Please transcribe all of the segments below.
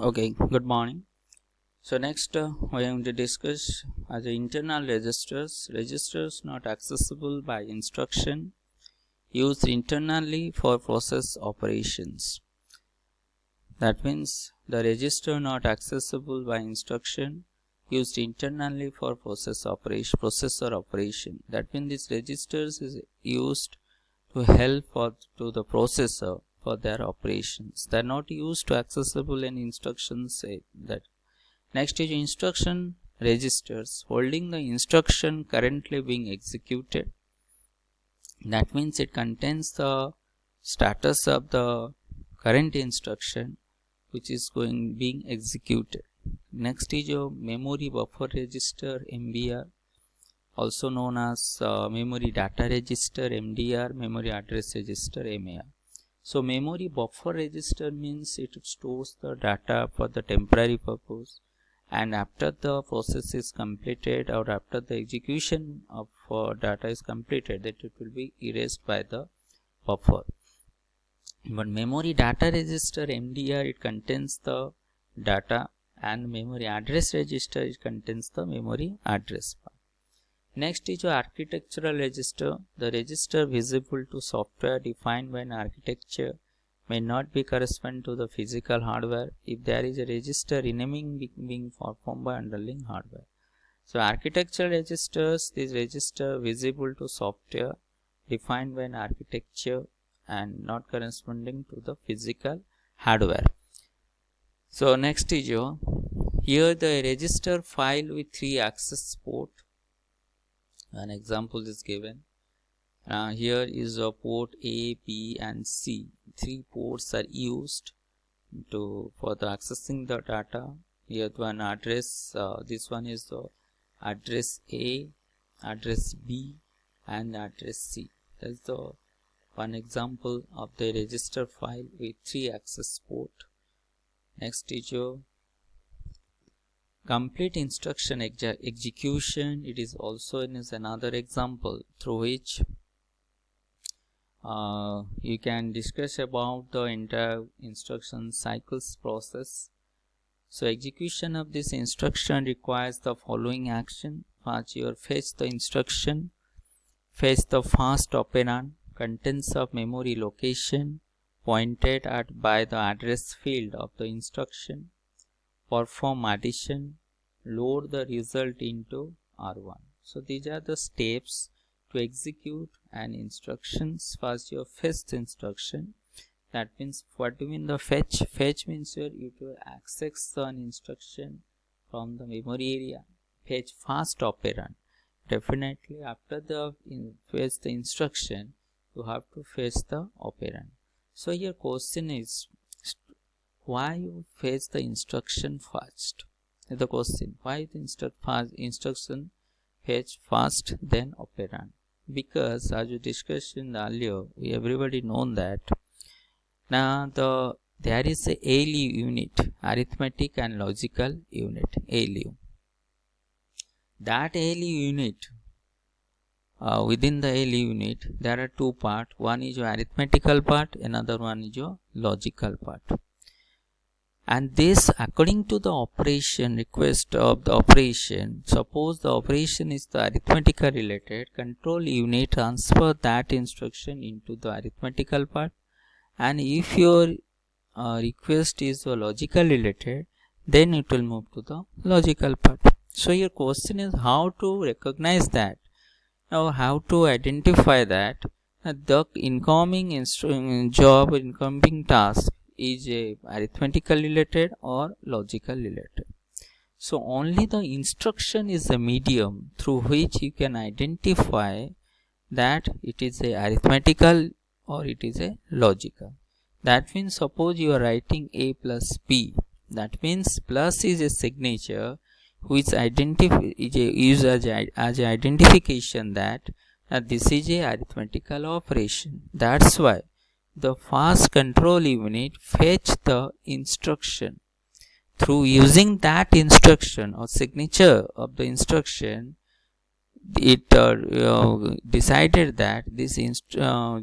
Okay, good morning. So next we are going to discuss as the internal registers not accessible by instruction used internally for process operations. That means the register not accessible by instruction used internally for processor operation. That means this registers is used to help to the processor for their operations. They are not used to accessible in instructions. Say that next is instruction registers holding the instruction currently being executed. That means it contains the status of the current instruction which is being executed. Next is your memory buffer register MBR, also known as memory data register MDR, memory address register MAR. So memory buffer register means it stores the data for the temporary purpose, and after the process is completed or after the execution of data is completed, that it will be erased by the buffer. But memory data register MDR, it contains the data, and memory address register, it contains the memory address part. Next is your architectural register, the register visible to software defined when architecture may not be correspond to the physical hardware if there is a register renaming being performed by underlying hardware. So architectural registers, this register visible to software defined when architecture and not corresponding to the physical hardware. So next is your here the register file with 3 access port. An example is given. Here is a port A, B and C. 3 ports are used for the accessing the data. Here one address, this one is the address A, address B and address C. That is the one example of the register file with 3 access port. Next is your complete instruction execution. It is also is another example through which you can discuss about the entire instruction cycles process. So execution of this instruction requires the following action. First, you fetch the instruction, fetch the first operand, contents of memory location pointed at by the address field of the instruction, perform addition, load the result into R1. So these are the steps to execute an instructions. First, your fetch instruction. That means, what do you mean the fetch? Fetch means you to access an instruction from the memory area. Fetch first operand. Definitely after the fetch the instruction, you have to fetch the operand. So your question is, why you fetch the instruction first? The question, why the instruction fetch first then operand? Because as we discussed in the earlier, we everybody known that now there is a ALU unit, arithmetic and logical unit, ALU. That ALU unit, within the ALU unit there are 2 parts. One is your arithmetical part, another one is your logical part. And this according to the operation request of the operation, suppose the operation is the arithmetical related, control unit transfer that instruction into the arithmetical part, and if your request is the logical related, then it will move to the logical part. So your question is how to recognize that. Now how to identify that the incoming incoming task is a arithmetical related or logical related. So only the instruction is the medium through which you can identify that it is a arithmetical or it is a logical. That means suppose you are writing A plus B. That means plus is a signature which is as a identification that this is a arithmetical operation. That's why the first control unit fetch the instruction. Through using that instruction or signature of the instruction, it decided that this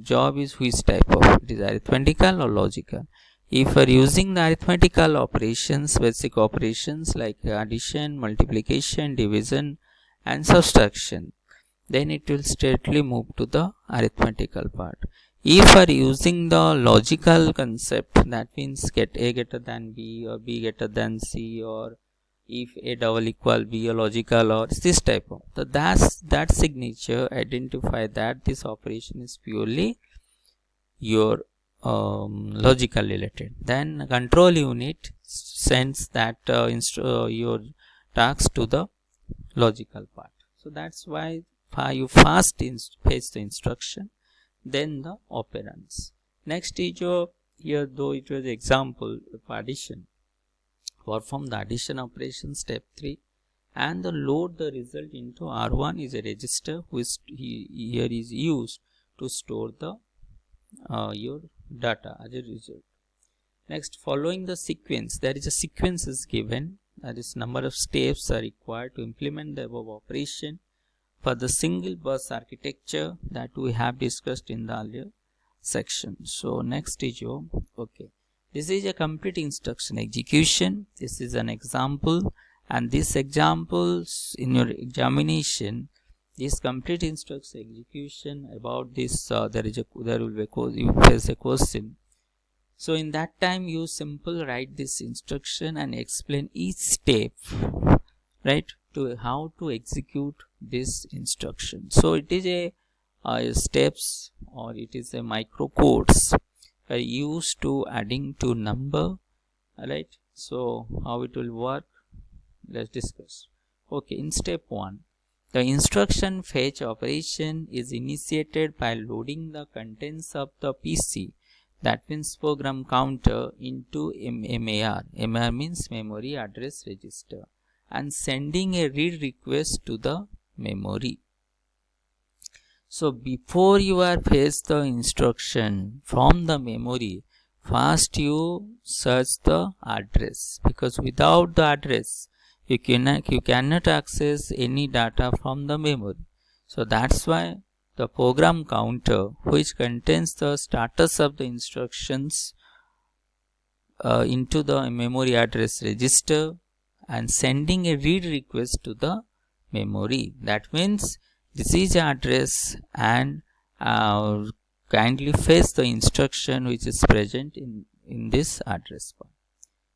job is which type of, it is arithmetical or logical. If you are using the arithmetical operations, basic operations like addition, multiplication, division and subtraction, then it will straightly move to the arithmetical part. If you are using the logical concept, that means get A greater than B or B greater than C, or if A double equal B or logical, or this type of, so that signature identify that this operation is purely your logical related. Then control unit sends that your task to the logical part. So that's why you first fetch the instruction, then the operands. Next is your, here though it was example of addition, perform the addition operation step 3 and the load the result into R1 is a register which here is used to store the your data as a result. Next, following the sequence, there is a sequence is given, that is number of steps are required to implement the above operation for the single bus architecture that we have discussed in the earlier section. So next is your, okay, this is a complete instruction execution. This is an example, and this examples in your examination, this complete instruction execution about this there will be you face a question. So in that time you simple write this instruction and explain each step, right, to how to execute this instruction. So it is a steps, or it is a micro codes used to adding to number, right? So how it will work, let's discuss. Okay, in step 1, the instruction fetch operation is initiated by loading the contents of the PC, that means program counter, into MAR. MAR means memory address register, and sending a read request to the memory. So before you are fetch the instruction from the memory, first you search the address, because without the address you cannot access any data from the memory. So that's why the program counter, which contains the status of the instructions into the memory address register and sending a read request to the memory. That means this is address and kindly fetch the instruction which is present in this address bar.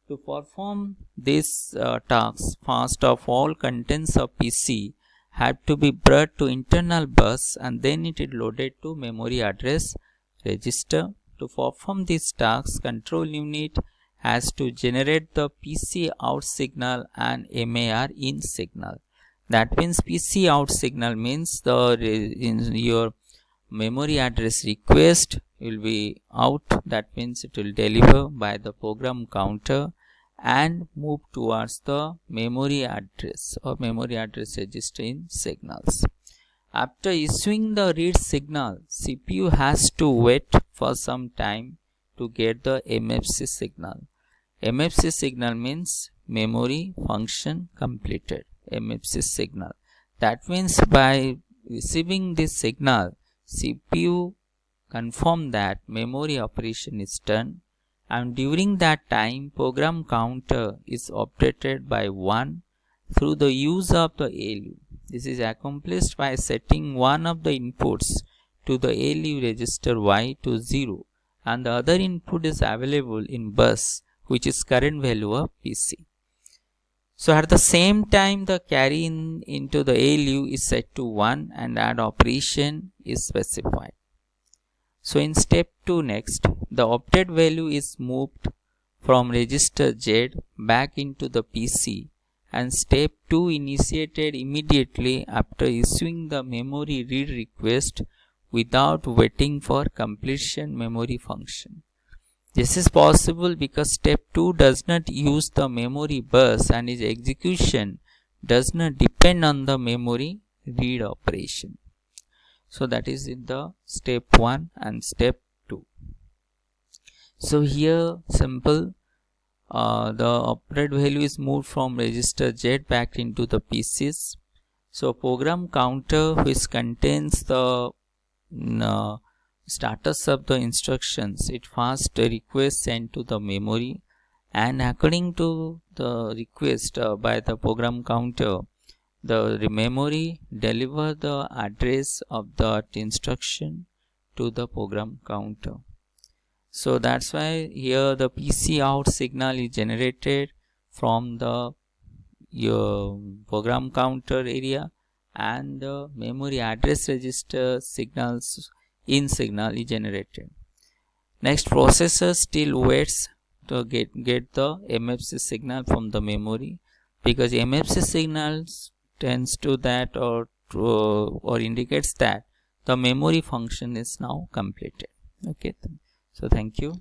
To perform this task, first of all contents of PC have to be brought to internal bus and then it is loaded to memory address register. To perform this task, control unit has to generate the PC out signal and MAR in signal. That means PC out signal means the in your memory address request will be out, that means it will deliver by the program counter and move towards the memory address or memory address register in signals. After issuing the read signal, CPU has to wait for some time to get the MFC signal. MFC signal means memory function completed, MFC signal. That means by receiving this signal, CPU confirm that memory operation is done, and during that time program counter is updated by 1 through the use of the ALU. This is accomplished by setting one of the inputs to the ALU register Y to 0 and the other input is available in bus, which is current value of PC. So at the same time the carry into the ALU is set to 1 and add operation is specified. So in step 2 next, the update value is moved from register Z back into the PC, and step 2 initiated immediately after issuing the memory read request without waiting for completion memory function. This is possible because step 2 does not use the memory bus and its execution does not depend on the memory read operation. So that is in the step 1 and step 2. So here simple, the update value is moved from register Z back into the PCs. So program counter which contains the status of the instructions, it first a request sent to the memory, and according to the request by the program counter, the memory deliver the address of that instruction to the program counter. So that's why here the PC out signal is generated from the your program counter area, and the memory address register signals in signal is generated. Next, processor still waits to get the MFC signal from the memory, because MFC signals tends to that or indicates that the memory function is now completed. Okay, so thank you.